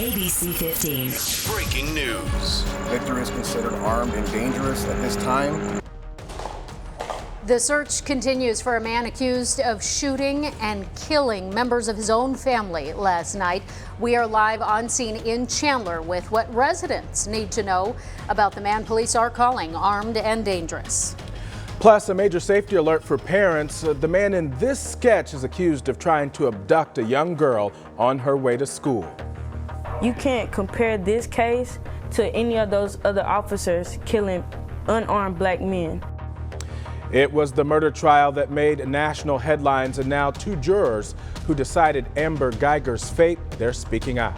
ABC15. Breaking news. Victor is considered armed and dangerous at this time. The search continues for a man accused of shooting and killing members of his own family last night. We are live on scene in Chandler with what residents need to know about the man police are calling armed and dangerous. Plus, a major safety alert for parents. The man in this sketch is accused of trying to abduct a young girl on her way to school. You can't compare this case to any of those other officers killing unarmed black men. It was the murder trial that made national headlines, and now two jurors who decided Amber Geiger's fate, they're speaking out.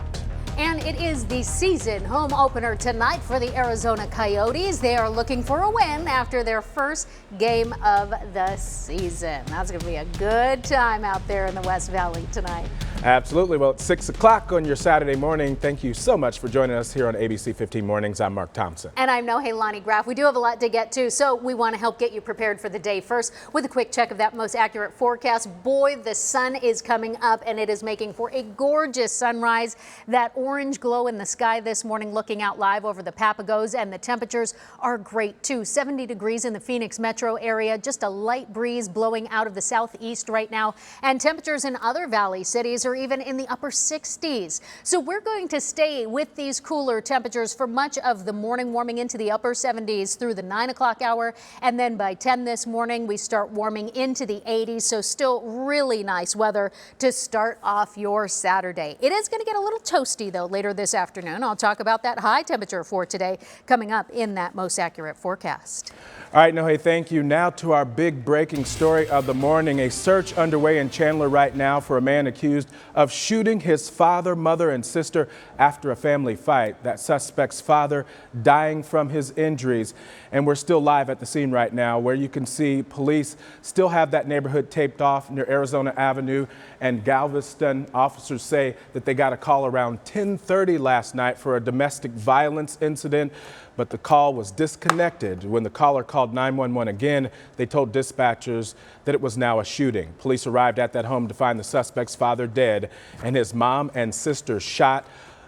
And it is the season home opener tonight for the Arizona Coyotes. They are looking for a win after their first game of the season. That's going to be a good time out there in the West Valley tonight. Absolutely. Well, it's 6 o'clock on your Saturday morning. Thank you so much for joining us here on ABC 15 Mornings. I'm Mark Thompson. And I'm Nohelani Graff. We do have a lot to get to, so we want to help get you prepared for the day. First, with a quick check of that most accurate forecast. Boy, the sun is coming up, and it is making for a gorgeous sunrise. That orange glow in the sky this morning, looking out live over the Papagos, and the temperatures are great too. 70 degrees in the Phoenix metro area, just a light breeze blowing out of the southeast right now, and temperatures in other valley cities are even in the upper 60s. So we're going to stay with these cooler temperatures for much of the morning, warming into the upper 70s through the 9 o'clock hour, and then by 10 this morning we start warming into the 80s. So still really nice weather to start off your Saturday. It is going to get a little toasty though later this afternoon. I'll talk about that high temperature for today coming up in that most accurate forecast. All right, Nohe, thank you. Now to our big breaking story of the morning. A search underway in Chandler right now for a man accused of shooting his father, mother, and sister after a family fight. That suspect's father dying from his injuries. And we're still live at the scene right now, where you can see police still have that neighborhood taped off near Arizona Avenue and Galveston. Officers say that they got a call around 10:30 last night for a domestic violence incident, but the call was disconnected. When the caller called 911 again, they told dispatchers that it was now a shooting. Police arrived at that home to find the suspect's father dead and his mom and sister shot.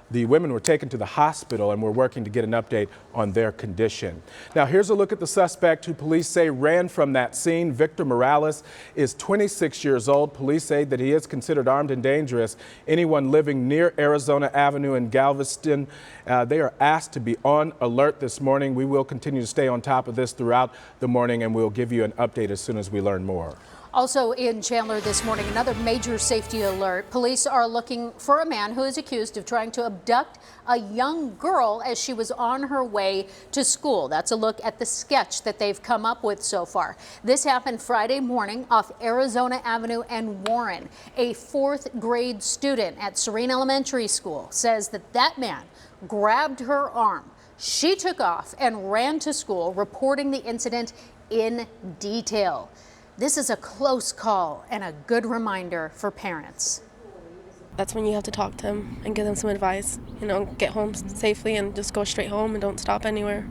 The women were taken to the hospital, and we're working to get an update on their condition. Now, here's a look at the suspect who police say ran from that scene. Victor Morales is 26 years old. Police say that he is considered armed and dangerous. Anyone living near Arizona Avenue in Galveston, they are asked to be on alert this morning. We will continue to stay on top of this throughout the morning, and we'll give you an update as soon as we learn more. Also in Chandler this morning, another major safety alert. Police are looking for a man who is accused of trying to abduct a young girl as she was on her way to school. That's a look at the sketch that they've come up with so far. This happened Friday morning off Arizona Avenue and Warren. A fourth grade student at Serene Elementary School says that that man grabbed her arm. She took off and ran to school, reporting the incident in detail. This is a close call and a good reminder for parents. That's when you have to talk to them and give them some advice. You know, get home safely and just go straight home and don't stop anywhere.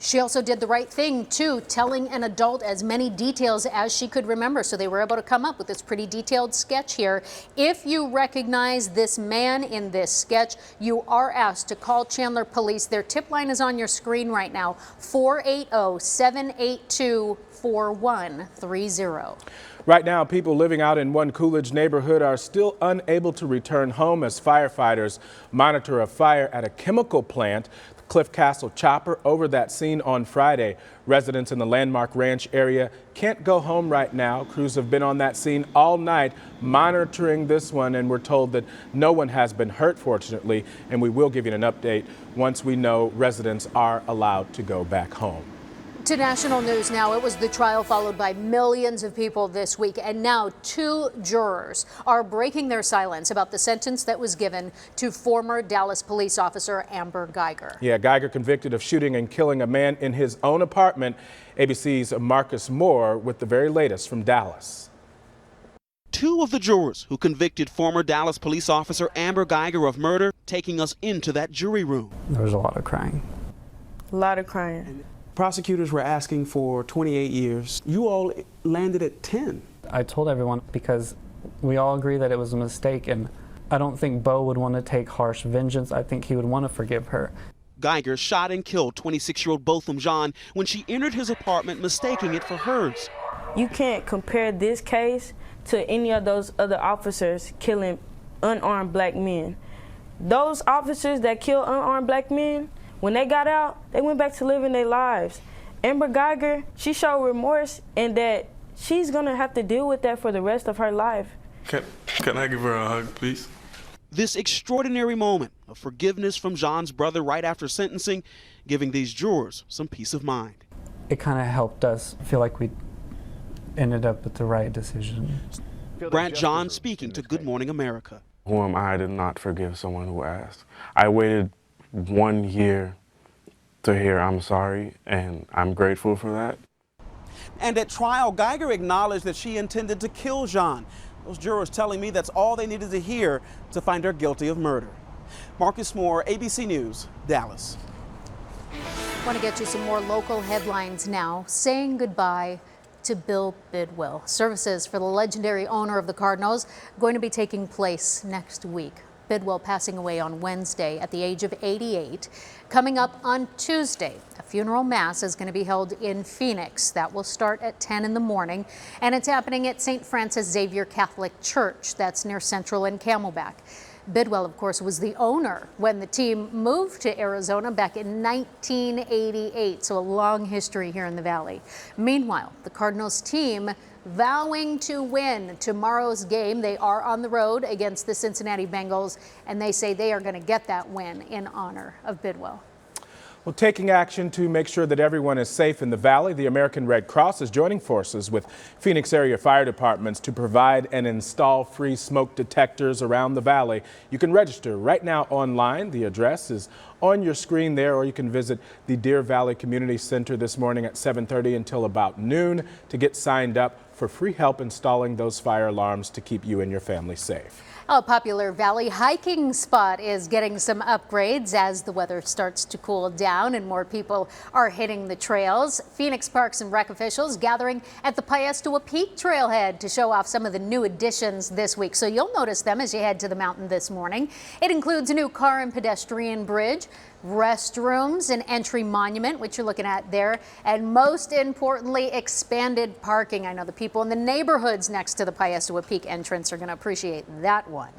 She also did the right thing, too, telling an adult as many details as she could remember. So they were able to come up with this pretty detailed sketch here. If you recognize this man in this sketch, you are asked to call Chandler Police. Their tip line is on your screen right now, 480-782-4130. Right now, people living out in one Coolidge neighborhood are still unable to return home as firefighters monitor a fire at a chemical plant. Cliff Castle chopper over that scene on Friday. Residents in the Landmark Ranch area can't go home right now. Crews have been on that scene all night monitoring this one, and we're told that no one has been hurt, fortunately, and we will give you an update once we know residents are allowed to go back home. To national news now. It was the trial followed by millions of people this week, and now two jurors are breaking their silence about the sentence that was given to former Dallas police officer Amber Geiger. Yeah, Geiger convicted of shooting and killing a man in his own apartment. ABC's Marcus Moore with the very latest from Dallas. Two of the jurors who convicted former Dallas police officer Amber Geiger of murder taking us into that jury room. There was a lot of crying. A lot of crying. Prosecutors were asking for 28 years. You all landed at 10. I told everyone because we all agree that it was a mistake, and I don't think Bo would want to take harsh vengeance. I think he would want to forgive her. Geiger shot and killed 26-year-old Botham Jean when she entered his apartment mistaking it for hers. You can't compare this case to any of those other officers killing unarmed black men. Those officers that kill unarmed black men, when they got out, they went back to living their lives. Amber Geiger, she showed remorse and that she's gonna have to deal with that for the rest of her life. Can I give her a hug, please? This extraordinary moment of forgiveness from Jean's brother right after sentencing, giving these jurors some peace of mind. It kind of helped us feel like we ended up with the right decision. Brad John speaking to Good Morning America. Who am I to not forgive someone who asked? I waited 1 year to hear I'm sorry, and I'm grateful for that. And at trial, Geiger acknowledged that she intended to kill Jean. Those jurors telling me that's all they needed to hear to find her guilty of murder. Marcus Moore, ABC News, Dallas. I want to get you some more local headlines now. Saying goodbye to Bill Bidwell. Services for the legendary owner of the Cardinals going to be taking place next week. Bidwell passing away on Wednesday at the age of 88. Coming up on Tuesday, a funeral mass is going to be held in Phoenix. That will start at 10 in the morning, and it's happening at St. Francis Xavier Catholic Church. That's near Central and Camelback. Bidwell, of course, was the owner when the team moved to Arizona back in 1988, so a long history here in the Valley. Meanwhile, the Cardinals team vowing to win tomorrow's game. They are on the road against the Cincinnati Bengals, and they say they are going to get that win in honor of Bidwell. Well, taking action to make sure that everyone is safe in the Valley, the American Red Cross is joining forces with Phoenix area fire departments to provide and install free smoke detectors around the Valley. You can register right now online. The address is on your screen there, or you can visit the Deer Valley Community Center this morning at 7:30 until about noon to get signed up for free help installing those fire alarms to keep you and your family safe. A popular valley hiking spot is getting some upgrades as the weather starts to cool down and more people are hitting the trails. Phoenix Parks and Rec officials gathering at the Piestewa Peak trailhead to show off some of the new additions this week. So you'll notice them as you head to the mountain this morning. It includes a new car and pedestrian bridge, restrooms, an entry monument, which you're looking at there, and most importantly, expanded parking. I know the people in the neighborhoods next to the Piestewa Peak entrance are going to appreciate that one.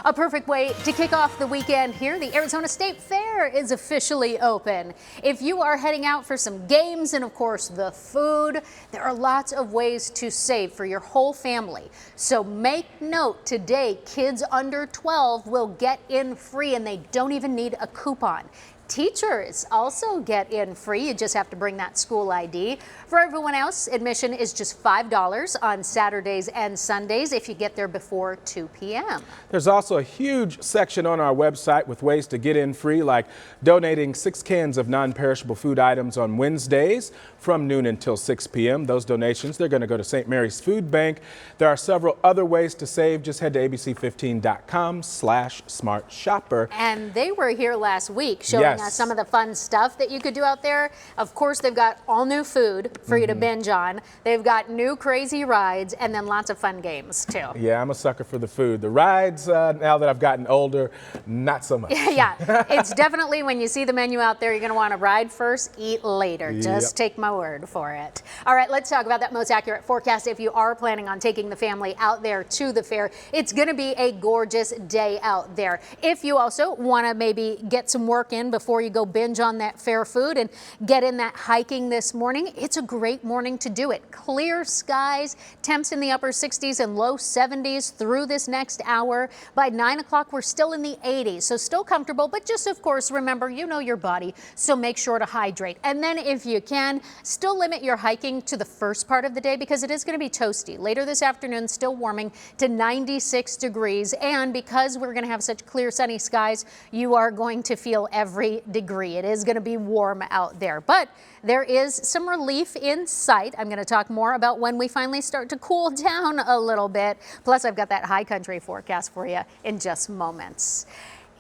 A perfect way to kick off the weekend here. The Arizona State Fair is officially open. If you are heading out for some games and of course the food, there are lots of ways to save for your whole family. So make note, today kids under 12 will get in free and they don't even need a coupon. Teachers also get in free. You just have to bring that school ID. For everyone else, admission is just $5 on Saturdays and Sundays if you get there before 2 p.m. There's also a huge section on our website with ways to get in free, like donating 6 cans of non-perishable food items on Wednesdays from noon until 6 p.m. Those donations, they're going to go to St. Mary's Food Bank. There are several other ways to save. Just head to abc15.com/smartshopper. And they were here last week showing us some of the fun stuff that you could do out there. Of course, they've got all new food for you to binge on. They've got new crazy rides and then lots of fun games too. Yeah, I'm a sucker for the food. The rides, now that I've gotten older, not so much. Yeah, it's definitely when you see the menu out there, you're going to want to ride first, eat later. Just take my word for it. All right, let's talk about that most accurate forecast. If you are planning on taking the family out there to the fair, it's going to be a gorgeous day out there. If you also want to maybe get some work in before you go binge on that fair food and get in that hiking this morning, it's a great morning to do it. Clear skies, temps in the upper 60s and low 70s through this next hour. By 9 o'clock, we're still in the 80s, so still comfortable, but just of course, remember, you know your body, so make sure to hydrate. And then if you can, still limit your hiking to the first part of the day because it is going to be toasty. Later this afternoon, still warming to 96 degrees. And because we're going to have such clear sunny skies, you are going to feel every degree. It is going to be warm out there, but there is some relief in sight. I'm going to talk more about when we finally start to cool down a little bit. Plus, I've got that high country forecast for you in just moments.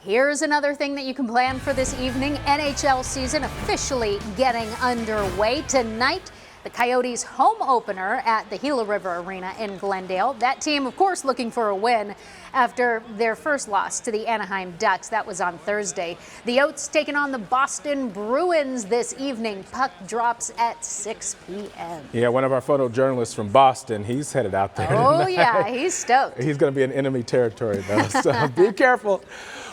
Here's another thing that you can plan for this evening. NHL season officially getting underway tonight. The Coyotes home opener at the Gila River Arena in Glendale. That team, of course, looking for a win after their first loss to the Anaheim Ducks. That was on Thursday. The Oats taking on the Boston Bruins this evening. Puck drops at 6 p.m. Yeah, one of our photojournalists from Boston, he's headed out there Oh, tonight. yeah, he's stoked. He's going to be in enemy territory, though, so be careful.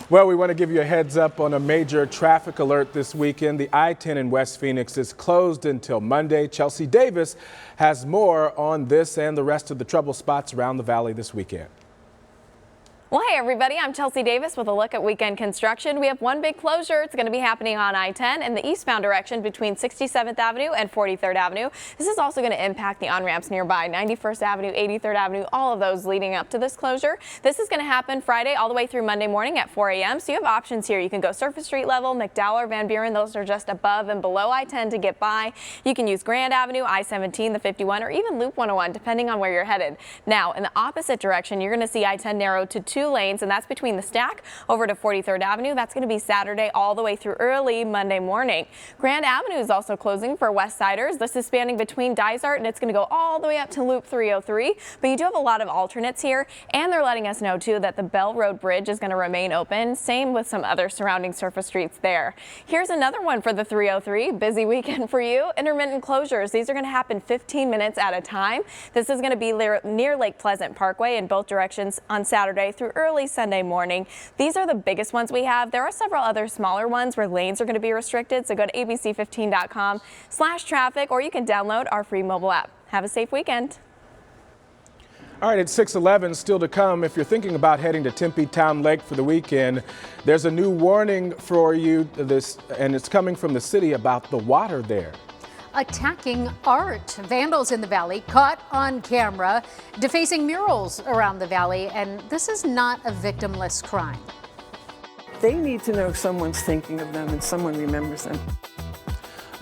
Well, we want to give you a heads up on a major traffic alert this weekend. The I-10 in West Phoenix is closed until Monday. Chelsea Davis has more on this and the rest of the trouble spots around the valley this weekend. Well, hey everybody, I'm Chelsea Davis with a look at weekend construction. We have one big closure. It's going to be happening on I-10 in the eastbound direction between 67th Avenue and 43rd Avenue. This is also going to impact the on-ramps nearby, 91st Avenue, 83rd Avenue, all of those leading up to this closure. This is going to happen Friday all the way through Monday morning at 4 a.m. So you have options here. You can go Surface Street level, McDowell or Van Buren. Those are just above and below I-10 to get by. You can use Grand Avenue, I-17, the 51, or even Loop 101, depending on where you're headed. Now, in the opposite direction, you're going to see I-10 narrow to 2 lanes, and that's between the Stack over to 43rd Avenue. That's going to be Saturday all the way through early Monday morning. Grand Avenue is also closing for West Siders. This is spanning between Dysart, and it's going to go all the way up to Loop 303. But you do have a lot of alternates here, and they're letting us know too that the Bell Road Bridge is going to remain open. Same with some other surrounding surface streets there. Here's another one for the 303. Busy weekend for you. Intermittent closures. These are going to happen 15 minutes at a time. This is going to be near Lake Pleasant Parkway in both directions on Saturday through early Sunday morning. These are the biggest ones we have. There are several other smaller ones where lanes are going to be restricted. So go to abc15.com/traffic, or you can download our free mobile app. Have a safe weekend. All right, it's 6:11, still to come. If you're thinking about heading to Tempe Town Lake for the weekend, there's a new warning for you, and it's coming from the city about the water there. Attacking art. Vandals in the valley caught on camera defacing murals around the valley, and this is not a victimless crime. They need to know someone's thinking of them and someone remembers them.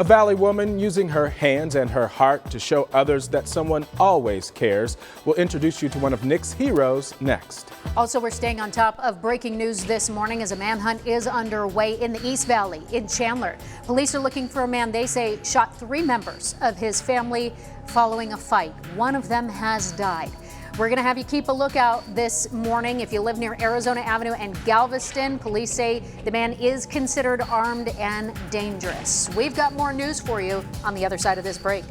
A valley woman using her hands and her heart to show others that someone always cares. We'll introduce you to one of Nick's heroes next. Also, we're staying on top of breaking news this morning as a manhunt is underway in the East Valley in Chandler. Police are looking for a man they say shot 3 members of his family following a fight. One of them has died. We're going to have you keep a lookout this morning. If you live near Arizona Avenue and Galveston, police say the man is considered armed and dangerous. We've got more news for you on the other side of this break.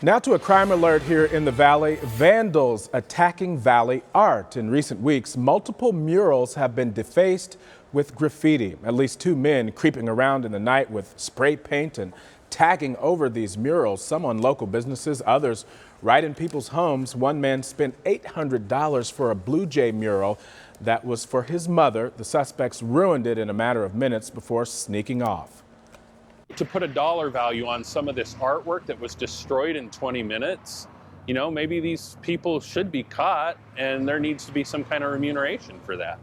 Now to a crime alert here in the valley. Vandals attacking valley art. In recent weeks, multiple murals have been defaced with graffiti. At least 2 men creeping around in the night with spray paint and tagging over these murals, some on local businesses, others right in people's homes. One man spent $800 for a Blue Jay mural that was for his mother. The suspects ruined it in a matter of minutes before sneaking off. To put a dollar value on some of this artwork that was destroyed in 20 minutes, you know, maybe these people should be caught and there needs to be some kind of remuneration for that.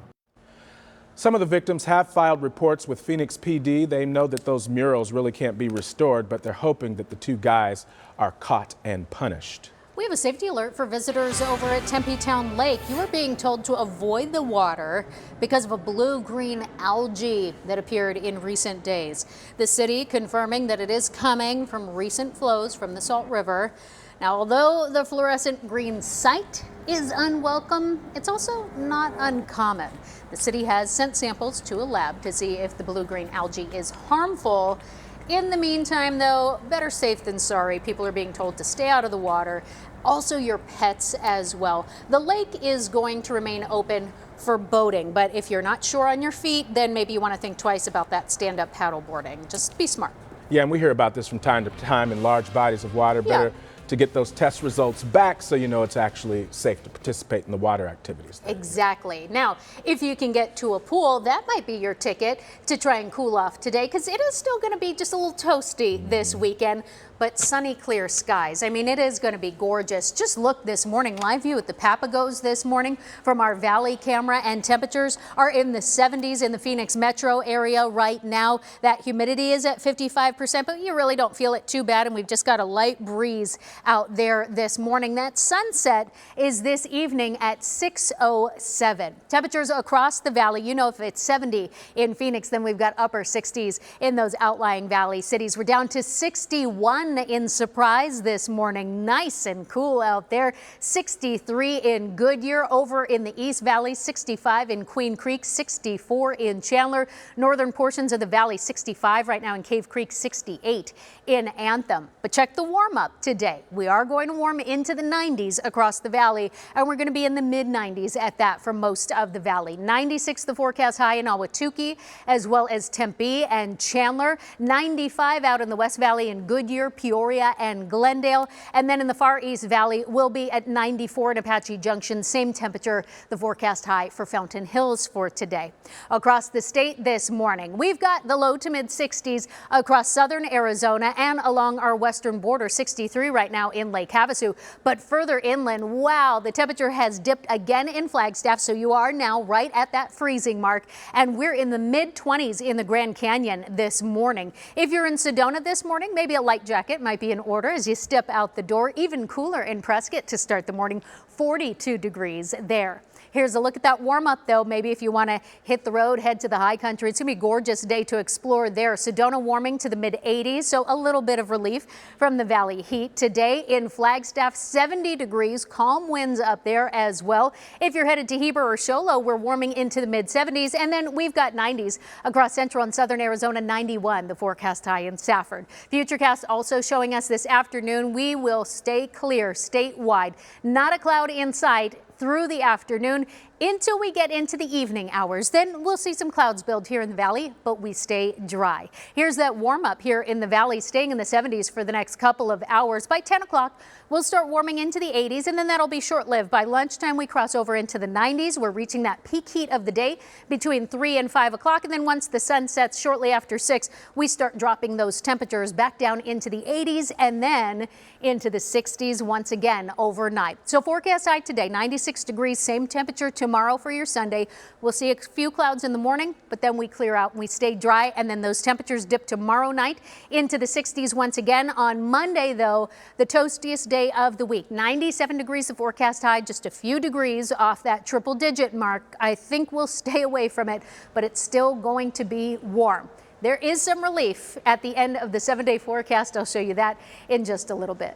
Some of the victims have filed reports with Phoenix PD. They know that those murals really can't be restored, but they're hoping that the 2 guys are caught and punished. We have a safety alert for visitors over at Tempe Town Lake. You are being told to avoid the water because of a blue-green algae that appeared in recent days. The city confirming that it is coming from recent flows from the Salt River. Now, although the fluorescent green sight is unwelcome, it's also not uncommon. The city has sent samples to a lab to see if the blue-green algae is harmful. In the meantime, though, better safe than sorry. People are being told to stay out of the water. Also your pets as well. The lake is going to remain open for boating, but if you're not sure on your feet, then maybe you want to think twice about that stand-up paddle boarding. Just be smart. Yeah, and we hear about this from time to time in large bodies of water. Better to get those test results back so you know it's actually safe to participate in the water activities there. Exactly. Now, if you can get to a pool, that might be your ticket to try and cool off today, because it is still going to be just a little toasty this weekend, but sunny, clear skies. I mean, it is going to be gorgeous. Just look this morning, live view at the Papagos this morning from our valley camera, and temperatures are in the 70s in the Phoenix metro area right now. That humidity is at 55%, but you really don't feel it too bad, and we've just got a light breeze out there this morning. That sunset is this evening at 6:07. Temperatures across the valley, you know, if it's 70 in Phoenix, then we've got upper 60s in those outlying valley cities. We're down to 61 sun in Surprise this morning. Nice and cool out there. 63 in Goodyear, over in the East Valley, 65 in Queen Creek, 64 in Chandler. Northern portions of the valley, 65 right now in Cave Creek, 68 in Anthem. But check the warm up today. We are going to warm into the 90s across the valley, and we're going to be in the mid 90s at that for most of the valley. 96 the forecast high in Ahwatukee, as well as Tempe and Chandler. 95 out in the West Valley in Goodyear, Peoria, and Glendale. And then in the far East Valley, we'll be at 94 in Apache Junction. Same temperature, the forecast high for Fountain Hills for today. Across the state this morning, we've got the low to mid 60s across southern Arizona and along our western border. 63 right now in Lake Havasu. But further inland, wow, the temperature has dipped again in Flagstaff, so you are now right at that freezing mark. And we're in the mid 20s in the Grand Canyon this morning. If you're in Sedona this morning, maybe a light jacket might be in order as you step out the door. Even cooler in Prescott to start the morning, 42 degrees there. Here's a look at that warm up, though. Maybe if you want to hit the road, head to the high country. It's going to be a gorgeous day to explore there. Sedona warming to the mid 80s, so a little bit of relief from the valley heat. Today in Flagstaff, 70 degrees, calm winds up there as well. If you're headed to Heber or Show Low, we're warming into the mid 70s, and then we've got 90s across central and southern Arizona. 91 the forecast high in Safford. Futurecast also showing us this afternoon we will stay clear statewide. Not a cloud in sight through the afternoon until we get into the evening hours. Then we'll see some clouds build here in the valley, but we stay dry. Here's that warm up here in the valley, staying in the 70s for the next couple of hours. By 10 o'clock, we'll start warming into the 80s, and then that'll be short lived. By lunchtime, we cross over into the 90s. We're reaching that peak heat of the day between 3 and 5 o'clock. And then once the sun sets shortly after 6, we start dropping those temperatures back down into the 80s and then into the 60s once again overnight. So forecast high today, 96 degrees, same temperature tomorrow for your Sunday. We'll see a few clouds in the morning, but then we clear out and we stay dry, and then those temperatures dip tomorrow night into the 60s once again. On Monday, though, the toastiest day of the week, 97 degrees the forecast high, just a few degrees off that triple digit mark. I think we'll stay away from it, but it's still going to be warm. There is some relief at the end of the 7-day forecast. I'll show you that in just a little bit.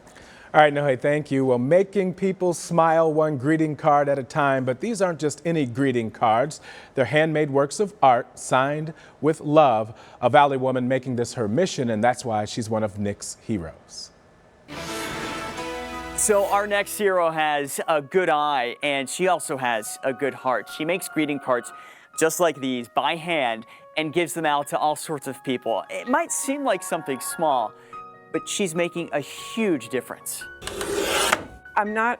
All right, no, hey, thank you. Well, making people smile one greeting card at a time, but these aren't just any greeting cards. They're handmade works of art signed with love. A Valley woman making this her mission, and that's why she's one of Nick's heroes. So our next hero has a good eye, and she also has a good heart. She makes greeting cards just like these by hand and gives them out to all sorts of people. It might seem like something small, but she's making a huge difference. I'm not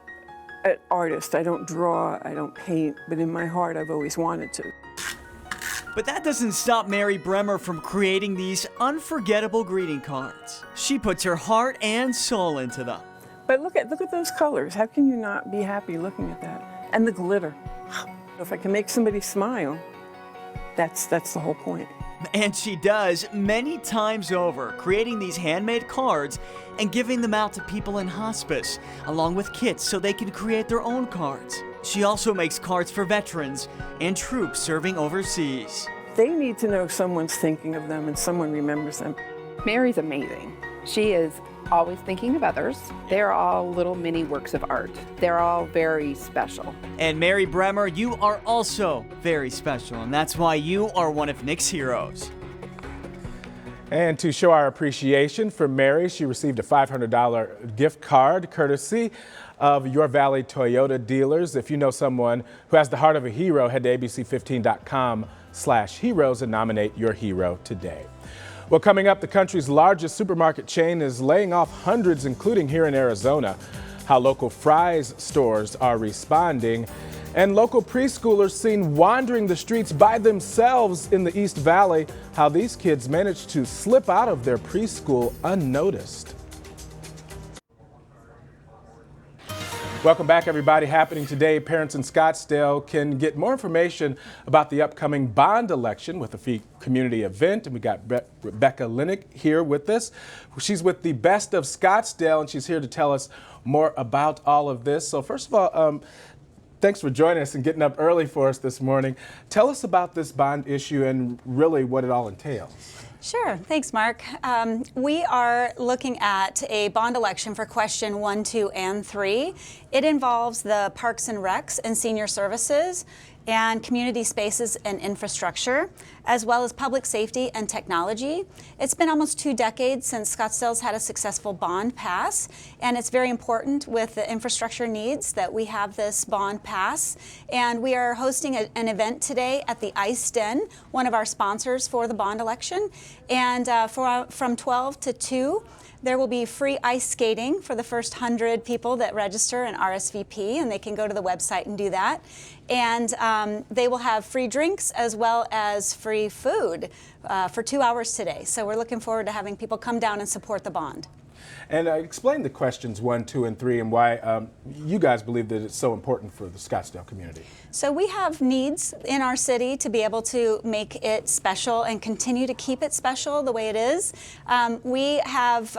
an artist. I don't draw, I don't paint, but in my heart I've always wanted to. But that doesn't stop Mary Bremer from creating these unforgettable greeting cards. She puts her heart and soul into them. But look at those colors. How can you not be happy looking at that? And the glitter. If I can make somebody smile, that's the whole point. And she does many times over, creating these handmade cards and giving them out to people in hospice, along with kits so they can create their own cards. She also makes cards for veterans and troops serving overseas. They need to know someone's thinking of them and someone remembers them. Mary's amazing. She is always thinking of others. They're all little mini works of art. They're all very special. And Mary Bremer, you are also very special, and that's why you are one of Nick's heroes. And to show our appreciation for Mary, she received a $500 gift card courtesy of Your Valley Toyota dealers. If you know someone who has the heart of a hero, head to abc15.com/heroes and nominate your hero today. Well, coming up, the country's largest supermarket chain is laying off hundreds, including here in Arizona. How local Fry's stores are responding, and local preschoolers seen wandering the streets by themselves in the East Valley. How these kids managed to slip out of their preschool unnoticed. Welcome back, everybody. Happening today, parents in Scottsdale can get more information about the upcoming bond election with a free community event. And we got Rebecca Linick here with us. She's with the Best of Scottsdale, and she's here to tell us more about all of this. So first of all, thanks for joining us and getting up early for us this morning. Tell us about this bond issue and really what it all entails. Sure. Thanks, Mark. We are looking at a bond election for question 1, 2, and 3. It involves the Parks and Recs and Senior Services and community spaces and infrastructure, as well as public safety and technology. It's been almost 2 decades since Scottsdale's had a successful bond pass, and it's very important with the infrastructure needs that we have this bond pass. And we are hosting an event today at the Ice Den, one of our sponsors for the bond election. And from 12 to 2, there will be free ice skating for the first 100 people that register and RSVP, and they can go to the website and do that. And they will have free drinks as well as free food for 2 hours today. So we're looking forward to having people come down and support the bond. And explain the questions 1, 2, and 3 and why you guys believe that it's so important for the Scottsdale community. So we have needs in our city to be able to make it special and continue to keep it special the way it is. We have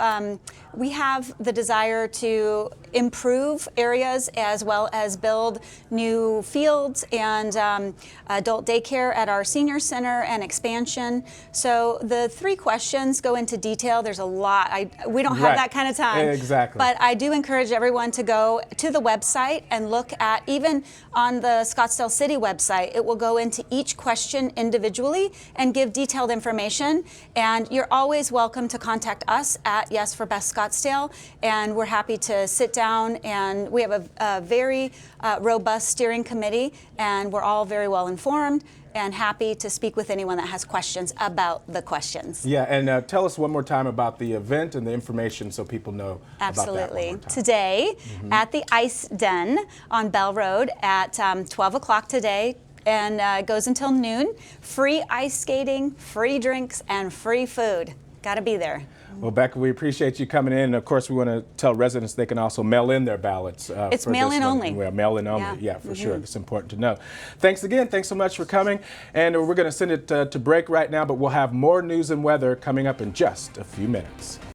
the desire to improve areas as well as build new fields and adult daycare at our senior center and expansion. So the 3 questions go into detail. There's a lot. We don't have that kind of time. Exactly. But I do encourage everyone to go to the website and look at, even on the Scottsdale City website, it will go into each question individually and give detailed information. And you're always welcome to contact us at Yes for Best Scottsdale, and we're happy to sit down. And we have a very robust steering committee, and we're all very well informed and happy to speak with anyone that has questions about the questions. Yeah, and tell us one more time about the event and the information so people know about that one more time. Today at the Ice Den on Bell Road at 12 o'clock today, and it goes until noon. Free ice skating, free drinks, and free food. Got to be there. Well, Becca, we appreciate you coming in. And of course, we want to tell residents they can also mail in their ballots. It's mail-in only. Mail in only, yeah, for sure. It's important to know. Thanks again. Thanks so much for coming. And we're going to send it to break right now, but we'll have more news and weather coming up in just a few minutes.